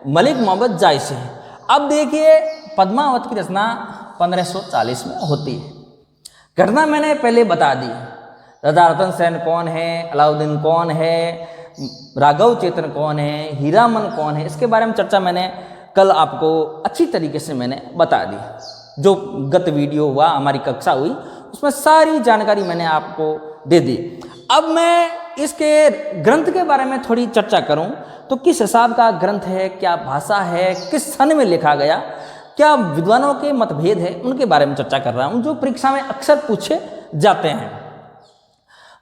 मलिक मोहम्मद जायसी। अब देखिए पद्मावत की रचना 1540 में होती है। घटना मैंने पहले बता दी, राजा रतन सेन कौन है, अलाउद्दीन कौन है, राघव चेतन कौन है, हीरामन कौन है, इसके बारे में चर्चा मैंने कल आपको अच्छी तरीके से मैंने बता दी। जो गत वीडियो हुआ, हमारी कक्षा हुई, उसमें सारी जानकारी मैंने आपको दे दी। अब मैं इसके ग्रंथ के बारे में थोड़ी चर्चा करूं तो किस हिसाब का ग्रंथ है, क्या भाषा है, किस सन में लिखा गया, क्या विद्वानों के मतभेद है, उनके बारे में चर्चा कर रहा हूं, जो परीक्षा में अक्सर पूछे जाते हैं।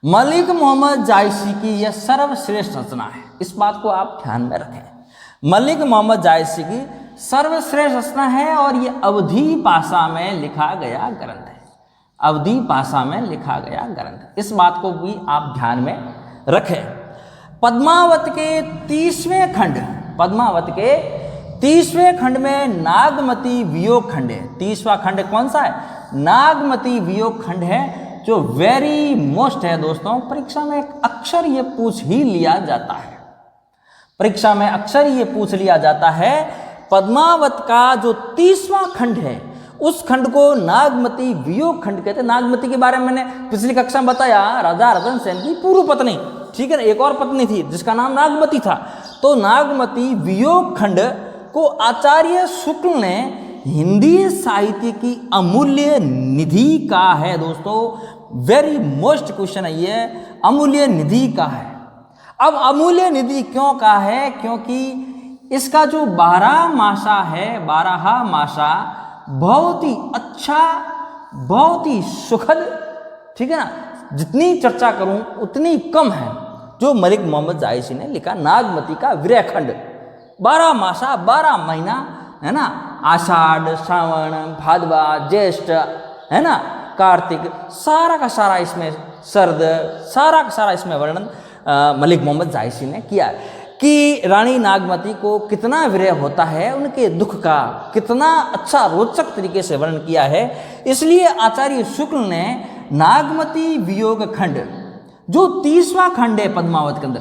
मलिक मोहम्मद जायसी की यह सर्वश्रेष्ठ रचना है, इस बात को आप ध्यान में रखें। मलिक मोहम्मद जायसी की सर्वश्रेष्ठ रचना है और यह अवधी भाषा में लिखा गया ग्रंथ है। अवधी भाषा में लिखा गया ग्रंथ, इस बात को भी आप ध्यान में रखें। पद्मावत के 30वें खंड, पद्मावत के 30वें खंड में नागमती वियोग खंड है। 30वां खंड कौन सा है? नागमती वियोग खंड है, जो वेरी मोस्ट है दोस्तों। परीक्षा में अक्सर ये पूछ ही लिया जाता है, परीक्षा में अक्सर ये पूछ लिया जाता है। पद्मावत का जो 30वां खंड है, उस खंड को नागमती वियोग खंड कहते हैं। नागमती के बारे में मैंने पिछली कक्षा में बताया, राजा रतन सेन की पूर्व पत्नी, ठीक है ना, एक और पत्नी थी जिसका नाम नागमती था। तो नागमती वियोग खंड को आचार्य शुक्ल ने हिंदी साहित्य की अमूल्य निधि का है दोस्तों। वेरी मोस्ट क्वेश्चन है ये, अमूल्य निधि का है। अब अमूल्य निधि क्यों का है? क्योंकि इसका जो 12 मासा है, 12 मासा बहुत ही अच्छा, बहुत ही सुखद, ठीक है ना, जितनी चर्चा करूं उतनी कम है, जो मलिक मोहम्मद जायसी ने लिखा नागमती का विरह खंड। 12 मासा, 12 महीना, है ना, आषाढ़, श्रावण, भादवा, ज्येष्ठ, है ना, कार्तिक, सारा का सारा इसमें, सर्द, सारा का सारा इसमें वर्णन मलिक मोहम्मद जायसी ने किया है कि रानी नागमती को कितना विरह होता है, उनके दुख का कितना अच्छा रोचक तरीके से वर्णन किया है। इसलिए आचार्य शुक्ल ने नागमती वियोग खंड, जो 30वां खंड है पद्मावत के अंदर,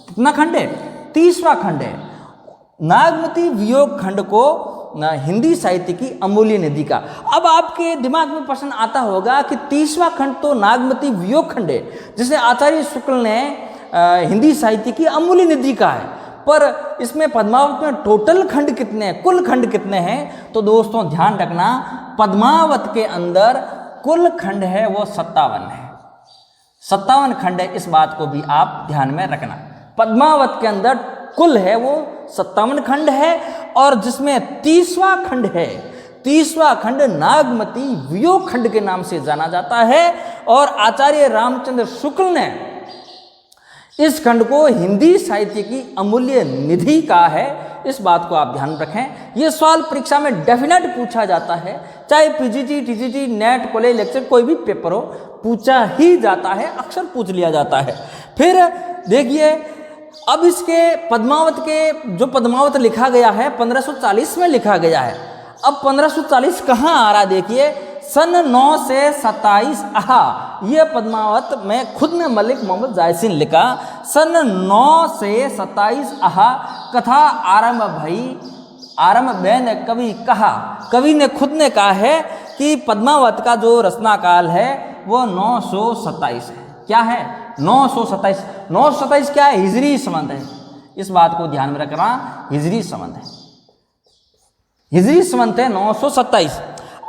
कितना खंड है? 30वां खंड है। नागमती वियोग खंड को हिंदी साहित्य की अमूल्य निधि का। अब आपके दिमाग में प्रश्न आता होगा कि 30वां खंड तो नागमती वियोग खंड है, जिसे आचार्य शुक्ल ने हिंदी साहित्य की अमूल्य निधि का है, पर इसमें पद्मावत में टोटल खंड कितने हैं, कुल खंड कितने हैं? तो दोस्तों ध्यान रखना, पद्मावत के अंदर कुल खंड है वो 57 है, 57 खंड है, इस बात को भी आप ध्यान में रखना। पद्मावत के अंदर कुल है वो 57 खंड है, और जिसमें 30वां खंड है, 30वां खंड नागमती वियोग खंड के नाम से जाना जाता है। और आचार्य रामचंद्र शुक्ल ने इस खंड को हिंदी साहित्य की अमूल्य निधि का है, इस बात को आप ध्यान रखें। यह सवाल परीक्षा में डेफिनेट पूछा जाता है, चाहे PGT, TGT, net, college lecture, कोई भी पेपर हो, पूछा ही जाता है, अक्सर पूछ लिया जाता है। फिर देखिए, अब इसके पद्मावत के, जो पद्मावत लिखा गया है 1540 में लिखा गया है। अब 1540 कहाँ आ रहा है? देखिए, सन 9 से 27 ये पद्मावत में खुद ने मलिक मोहम्मद जायसी ने लिखा। सन 9 से 27 कथा आरंभ भई, आरंभ बैन कवि कहा, कवि ने खुद ने कहा है कि पद्मावत का जो रचना काल है वो 927 है। क्या है? 927। 927 क्या है? हिजरी संबंध है, इस बात को ध्यान में रखना, हिजरी संबंध है, हिजरी संबंध है 927।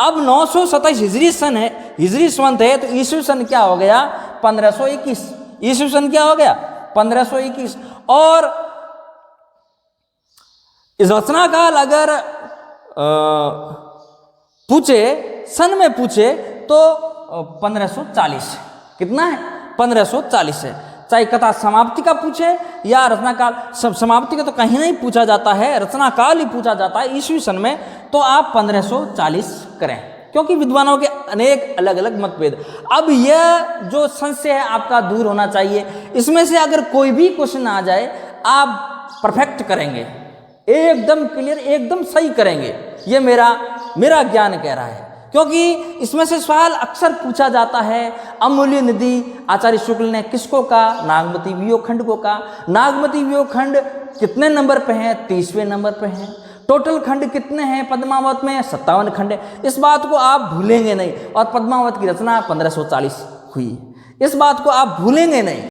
अब 927 हिजरी सन है, हिजरी संबंध है, तो ईस्वी सन क्या हो गया? 1521। ईस्वी सन क्या हो गया? 1521। और इस रचना काल अगर पूछे, सन में पूछे, तो 1540। कितना है? 1540 है। चाहे कथा समाप्ति का पूछे या रचना काल, समाप्ति का तो कहीं नहीं पूछा जाता है, रचना काल ही पूछा जाता है ईस्वी सन में, तो आप 1540 करें, क्योंकि विद्वानों के अनेक अलग अलग मतभेद। अब यह जो संशय है आपका दूर होना चाहिए। इसमें से अगर कोई भी क्वेश्चन आ जाए, आप परफेक्ट करेंगे, एकदम क्लियर, एकदम सही करेंगे, ये मेरा ज्ञान कह रहा है। क्योंकि इसमें से सवाल अक्सर पूछा जाता है, अमूल्य निधि आचार्य शुक्ल ने किसको कहा? नागमती वियोग खंड को कहा। नागमती वियोग खंड कितने नंबर पे हैं? 30वें नंबर पे हैं। टोटल खंड कितने हैं पद्मावत में? 57 खंड है। इस बात को आप भूलेंगे नहीं। और पद्मावत की रचना 1540 हुई, इस बात को आप भूलेंगे नहीं।